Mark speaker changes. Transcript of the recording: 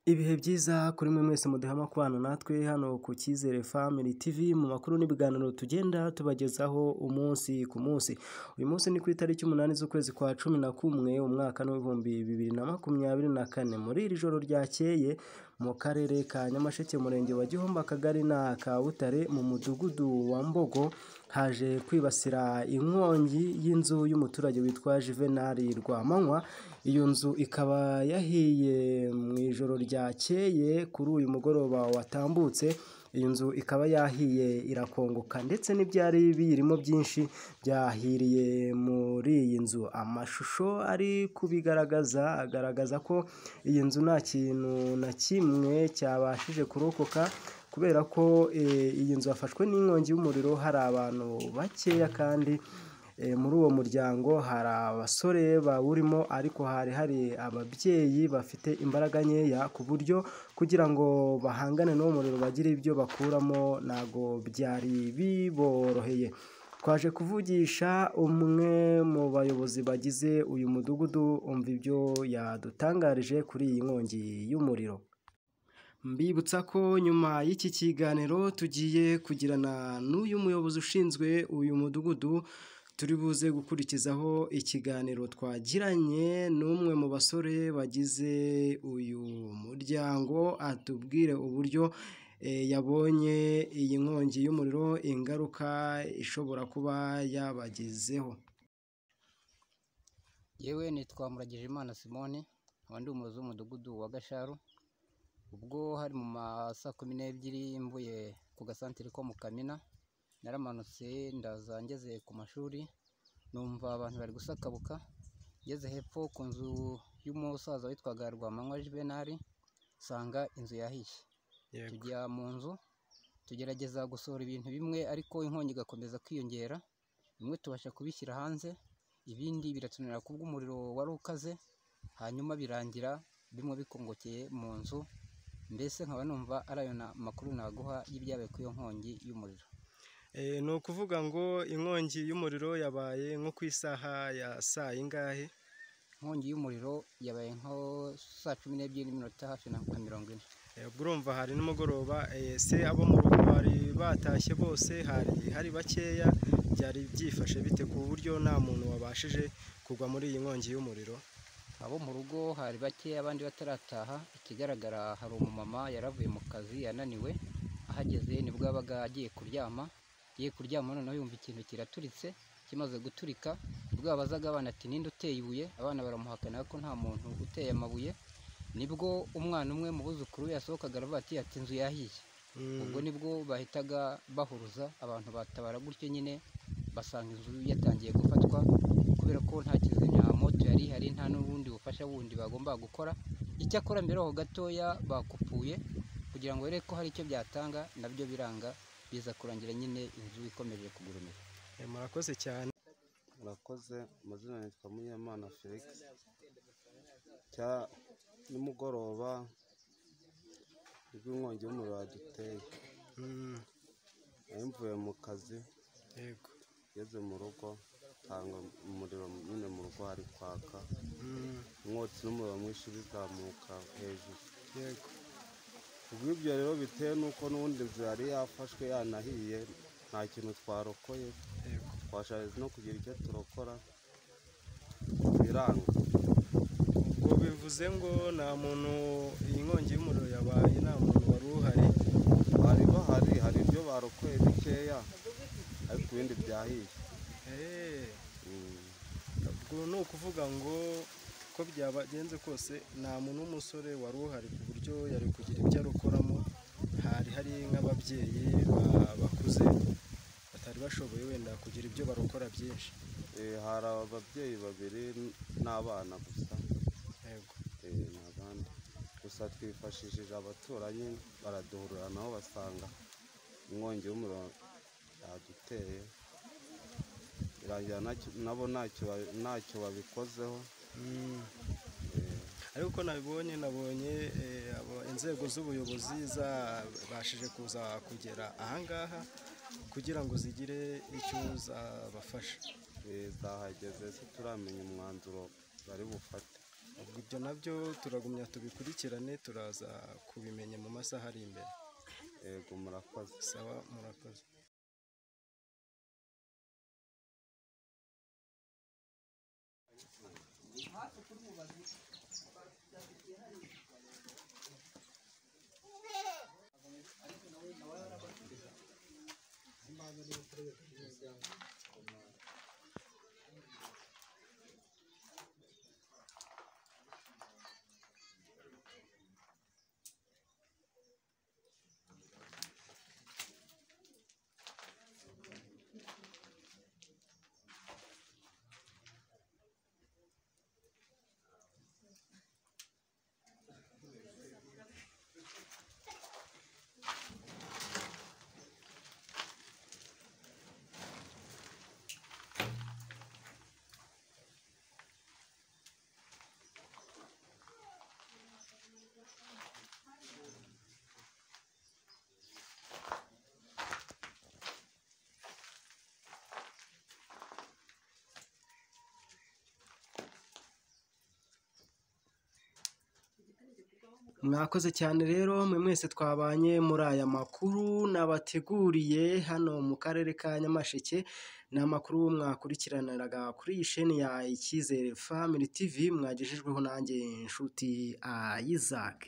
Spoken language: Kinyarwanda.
Speaker 1: Ibihe byiza kuri mwe mwese muduhama kubana natwe hano ku Cyizere Family TV mu makuru n'ibiganiro tugenda tubagezaho umunsi ku munsi. Uyu munsi ni ku itariki 8 z'ukwezi kwa 11 umwaka w'ibihumbi 2024. Muri iri joro ryakeye mu karere ka Nyamasheke, murenge wa Gihombo, akagari na ka Butare, mu mudugudu wa Mbogo, haje kwibasira inkongi y'inzu y'umuturage witwa Juvenal Rwamanywa. Iyo nzu ikaba yahiye mu ijoro ryakeye kuri uyu mugoroba watambutse. Iyi nzu ikaba yahiye irakongoka ndetse n'ibyari biyirimo byinshi byahiriye muri iyi nzu. Amashusho ari kubigaragaza agaragaza ko iyi nzu nta kintu na kimwe cyabashije kurokoka, kubera ko iyi nzu yafashwe n'inkongi y'umuriro hari abantu bakeya, kandi muri uwo muryango hari abasore bawurimo, ariko hari ababyeyi bafite imbaraga nkeya ku buryo kugira ngo bahangane n'uwo muriro bagire ibyo bakuramo ntago byari biboroheye. Twaje kuvugisha umwe mu bayobozi bagize uyu mudugudu, umva ibyo yadutangarije kuri iyi nkongi y'umuriro. Mbibutsa ko nyuma y'iki kiganiro tugiye kugirana n'uyu muyobozi ushinzwe uyu mudugudu, turi buze gukurikizaho ikiganiro twagiranye n'umwe mu basore bagize uyu muryango, atubwire uburyo yabonye iyi nkongi y'umuriro, ingaruka ishobora kuba yabagezeho.
Speaker 2: Yewe nitwa Muragijimana Simoni, abandi umuyobozi w'umudugudu wa Gasharu. Ubwo hari mu saa 12 mvuye ku gasantere ko mu Kamina, naramanutse ndaza ngeze ku mashuri, numva abantu bari gusakabuka. Ngeze hepfo ku nzu y'umusaza witwaga Rwamanywa Juvenal, sanga inzu yahiye. Tujya mu nzu tugerageza gusohora ibintu bimwe, ariko inkongi igakomeza kwiyongera. Bimwe tubasha kubishyira hanze, ibindi biratunira kubw'umuriro wari ukaze, hanyuma birangira bimwe bikongokeye mu nzu. Mbese nkaba numva ari ayo makuru naguha y'ibyabaye ku iyo nkongi y'umuriro.
Speaker 1: Ni ukuvuga ngo inkongi y'umuriro yabaye nko ku isaha ya saa ingahe?
Speaker 2: Inkongi y'umuriro yabaye nko saa 12:40 hafi na 40.
Speaker 1: Ubwo urumva hari nimugoroba. Se abo mu rugo bari batashye bose, hari bakeya, byari byifashe bite ku buryo nta muntu wabashije kugwa muri iyi nkongi y'umuriro?
Speaker 2: Abo mu rugo hari bakeya, abandi batarataha. Ikigaragara hari umumama yaravuye mu kazi yananiwe, ahageze nibwo yabaga agiye kuryama. Noneho yumva ikintu kiraturitse. Kimaze guturika ubwo yabazaga abana ati ninde uteye ibuye, abana baramuhakana ko nta muntu uteye amabuye. Nibwo umwana umwe mu buzukuru yasohokaga aravuga ati inzu yahiye. Ubwo nibwo bahitaga bahuruza abantu, batabara gutyo nyine basanga inzu yatangiye gufatwa, kubera ko nta kizimyamoto yari ihari, nta n'ubundi bufasha bundi bagomba gukora. Icyakora mbere aho gatoya bakupuye kugira ngo bereke ko hari icyo byatanga, nabyo biranga, biza kurangira nyine inzu ikomeje kugurumira.
Speaker 1: Murakoze cyane.
Speaker 3: Murakoze. Amazina yitwa Munyamana Felix. Nimugoroba rw'inkongi y'umuriro yaduteye. Mvuye mu kazi,
Speaker 1: Yego.
Speaker 3: ngeze mu rugo nsanga umuriro nyine mu rugo hari kwaka, umwotsi n'umuriro mwinshi bizamuka hejuru.
Speaker 1: Yego.
Speaker 3: Ubwo ibyo rero bitewe n'uko n'ubundi inzu yari yafashwe yanahiye, nta kintu twarokoye.
Speaker 1: Yego.
Speaker 3: Twashatse no kugira icyo turokora biranga.
Speaker 1: Ubwo bivuze ngo nta muntu, iyi nkongi y'umuriro yabaye nta muntu wari uhari?
Speaker 3: Bari bahari, hari ibyo barokoye bikeya, ariko ibindi byahiye.
Speaker 1: Ubwo ni ukuvuga ngo ko byabagenze kose nta muntu w'umusore wari uhari ku buryo yari kugira ibyo arokoramo. Hari nk'ababyeyi bakuze batari bashoboye wenda kugira ibyo barokora byinshi.
Speaker 3: Hari ababyeyi babiri n'abana gusa.
Speaker 1: Yego.
Speaker 3: N'abandi gusa twifashishije abaturanyi, baraduhurira naho basanga inkongi y'umuriro yaduteye, irangira nabo ntacyo babikozeho.
Speaker 1: Ariko uko nabonye inzego z'ubuyobozi zabashije kuza kugera ahangaha kugira ngo zigire icyo zabafasha.
Speaker 3: Zahageze, se turamenya umwanzuro bari bufate.
Speaker 1: ubwo ibyo nabyo turagumya tubikurikirane, turaza kubimenya mu masaha ari imbere.
Speaker 3: yego murakoze.
Speaker 1: Sawa, murakoze. Mwakoze cyane rero mwe mwese twabanye muri aya makuru nabateguriye hano mu karere ka Nyamasheke. Ni amakuru mwakurikiraniraga kuri iyi sheni ya Icyizere Family TV, mwagejejweho nanjye Nshuti Isaac.